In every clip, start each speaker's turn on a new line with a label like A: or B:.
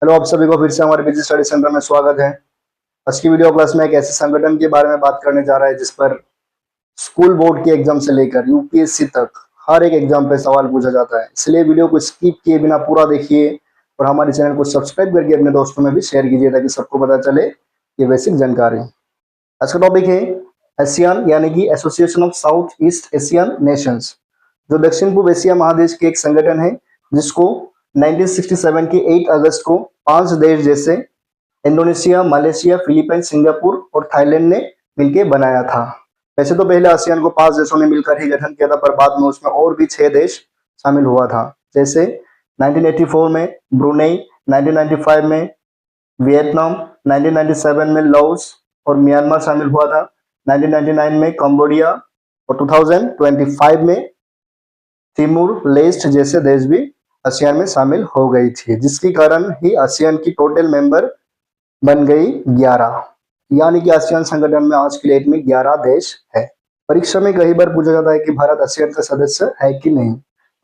A: Hello, आप सभी को फिर से हमारे बिजनेस स्टडी सेंटर में स्वागत है। आज की वीडियो क्लास में एक ऐसे संगठन के बारे में बात करने जा रहा है जिस पर स्कूल बोर्ड के एग्जाम से लेकर यूपीएससी तक हर एक एग्जाम पे सवाल पूछा जाता है। इसलिए वीडियो को स्किप किए बिना पूरा देखिए और हमारे चैनल को सब्सक्राइब करके अपने दोस्तों में भी शेयर कीजिए ताकि सबको पता चले ये बेसिक जानकारी। आज का टॉपिक है एशियान यानी कि association of south east Asian Nations, जो दक्षिण पूर्व एशिया महादेश के एक संगठन है जिसको 1967 के 8 अगस्त को 5 देश जैसे इंडोनेशिया, मलेशिया, फिलीपींस, सिंगापुर और थाईलैंड ने मिलकर बनाया था। वैसे तो पहले आसियान को 5 देशों ने मिलकर ही गठन किया था, पर बाद में उसमें और भी 6 देश शामिल हुआ था। जैसे 1984 में ब्रुनेई, 1995 में वियतनाम, 1997 में लाओस और म्यांमार शामिल हुआ था, 1999 में कंबोडिया और 2025 में तिमूर लेस्ट जैसे देश भी आसियान में शामिल हो गई थी, जिसके कारण ही आसियान की टोटल मेंबर बन गई 11। यानी कि आसियान संगठन में आज की डेट में 11 देश है। परीक्षा में कई बार पूछा जाता है कि भारत आसियान का सदस्य है कि नहीं,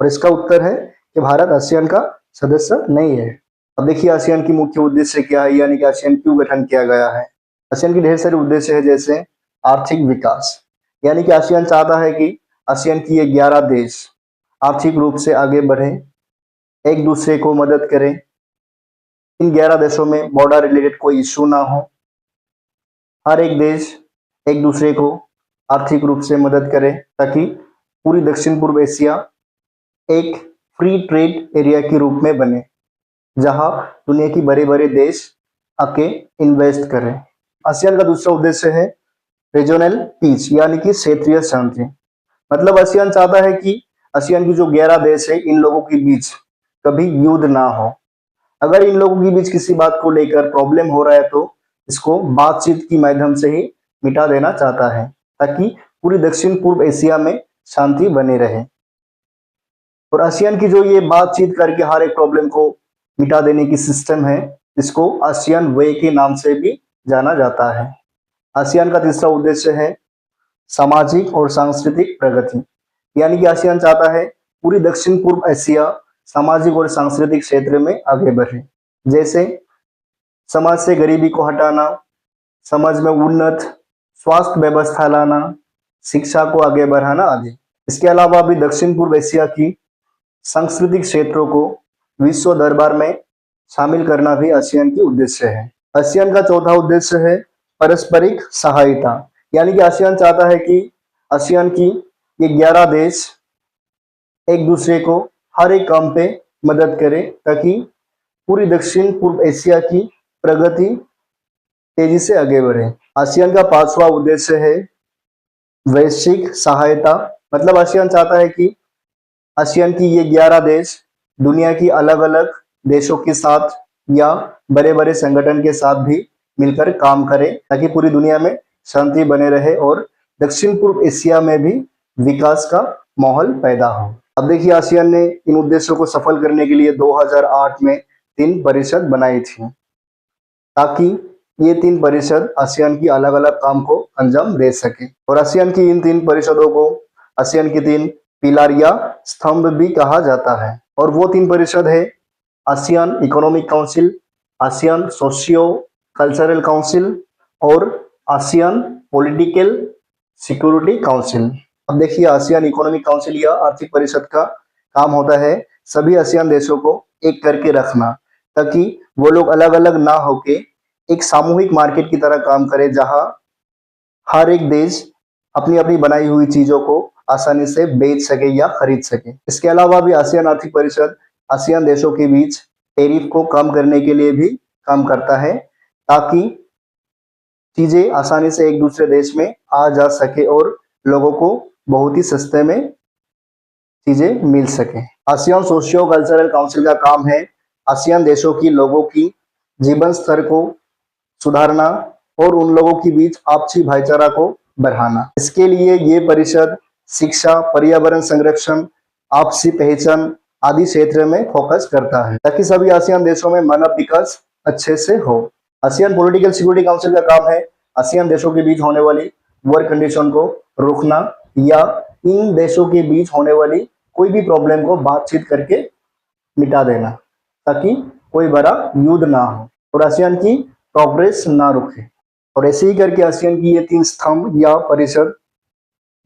A: और इसका उत्तर है कि भारत आसियान का सदस्य नहीं है। अब देखिए आसियान की मुख्य उद्देश्य क्या है, यानी कि आसियान क्यों गठन किया गया है। आसियान की ढेर सारे उद्देश्य है, जैसे आर्थिक विकास, यानी कि आसियान चाहता है कि आसियान की ये 11 देश आर्थिक रूप से आगे बढ़े, एक दूसरे को मदद करें, इन 11 देशों में बॉर्डर रिलेटेड कोई इश्यू ना हो, हर एक देश एक दूसरे को आर्थिक रूप से मदद करे ताकि पूरी दक्षिण पूर्व एशिया एक फ्री ट्रेड एरिया के रूप में बने, जहां दुनिया की बड़े बड़े देश आके इन्वेस्ट करें। आसियान का दूसरा उद्देश्य है रीजनल पीस, यानी कि क्षेत्रीय शांति। मतलब आसियान चाहता है कि आसियान की जो 11 देश है इन लोगों के बीच कभी युद्ध ना हो। अगर इन लोगों के बीच किसी बात को लेकर प्रॉब्लम हो रहा है तो इसको बातचीत के माध्यम से ही मिटा देना चाहता है, ताकि पूरी दक्षिण पूर्व एशिया में शांति बनी रहे। और आसियान की जो ये बातचीत करके हर एक प्रॉब्लम को मिटा देने की सिस्टम है, इसको आसियान वे के नाम से भी जाना जाता है। आसियान का तीसरा उद्देश्य है सामाजिक और सांस्कृतिक प्रगति, यानी कि आसियान चाहता है पूरी दक्षिण पूर्व एशिया सामाजिक और सांस्कृतिक क्षेत्र में आगे बढ़े, जैसे समाज से गरीबी को हटाना, समाज में उन्नत स्वास्थ्य व्यवस्था लाना, शिक्षा को आगे बढ़ाना आदि। इसके अलावा भी दक्षिण पूर्व एशिया की सांस्कृतिक क्षेत्रों को विश्व दरबार में शामिल करना भी आसियान की उद्देश्य है। आसियान का चौथा उद्देश्य है पारस्परिक सहायता, यानी कि आसियान चाहता है कि आसियान की ये 11 देश एक दूसरे को हर एक काम पे मदद करे ताकि पूरी दक्षिण पूर्व एशिया की प्रगति तेजी से आगे बढ़े। आसियान का पांचवा उद्देश्य है वैश्विक सहायता। मतलब आसियान चाहता है कि आसियान की ये 11 देश दुनिया की अलग अलग देशों के साथ या बड़े बड़े संगठन के साथ भी मिलकर काम करे ताकि पूरी दुनिया में शांति बने रहे और दक्षिण पूर्व एशिया में भी विकास का माहौल पैदा हो। अब देखिए आसियान ने इन उद्देश्यों को सफल करने के लिए 2008 में 3 परिषद बनाई थी, ताकि ये 3 परिषद आसियान की अलग अलग काम को अंजाम दे सके। और आसियान की इन 3 परिषदों को आसियान की 3 पिलार या स्तंभ भी कहा जाता है। और वो 3 परिषद है ASEAN economic council, ASEAN socio cultural council और आसियान पॉलिटिकल सिक्योरिटी काउंसिल। अब देखिए आसियान इकोनॉमिक काउंसिल या आर्थिक परिषद का काम होता है सभी आसियान देशों को एक करके रखना, ताकि वो लोग अलग अलग ना होके एक सामूहिक मार्केट की तरह काम करे, जहां हर एक देश अपनी अपनी बनाई हुई चीजों को आसानी से बेच सके या खरीद सके। इसके अलावा भी आसियान आर्थिक परिषद आसियान देशों के बीच टैरिफ को कम करने के लिए भी काम करता है, ताकि चीजें आसानी से एक दूसरे देश में आ जा सके और लोगों को बहुत ही सस्ते में चीजें मिल सके। आसियान सोशियो कल्चरल काउंसिल का काम है आसियान देशों की लोगों की जीवन स्तर को सुधारना और उन लोगों के बीच आपसी भाईचारा को बढ़ाना। इसके लिए ये परिषद शिक्षा, पर्यावरण संरक्षण, आपसी पहचान आदि क्षेत्र में फोकस करता है, ताकि सभी आसियान देशों में मानव विकास अच्छे से हो। आसियान पॉलिटिकल सिक्योरिटी काउंसिल का काम है आसियान देशों के बीच होने वाली वॉर कंडीशन को रोकना या इन देशों के बीच होने वाली कोई भी प्रॉब्लम को बातचीत करके मिटा देना, ताकि कोई बड़ा युद्ध ना हो और आसियान की प्रोग्रेस ना रुके। और ऐसे ही करके आसियान की ये 3 स्तंभ या परिषद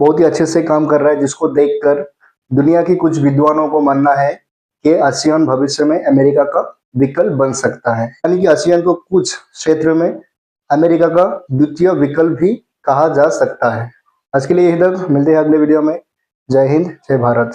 A: बहुत ही अच्छे से काम कर रहा है, जिसको देखकर दुनिया की कुछ विद्वानों को मानना है कि आसियान भविष्य में अमेरिका का विकल्प बन सकता है। यानी कि आसियान को कुछ क्षेत्र में अमेरिका का द्वितीय विकल्प भी कहा जा सकता है। आज के लिए यही तक, मिलते हैं अगले वीडियो में। जय हिंद, जय भारत।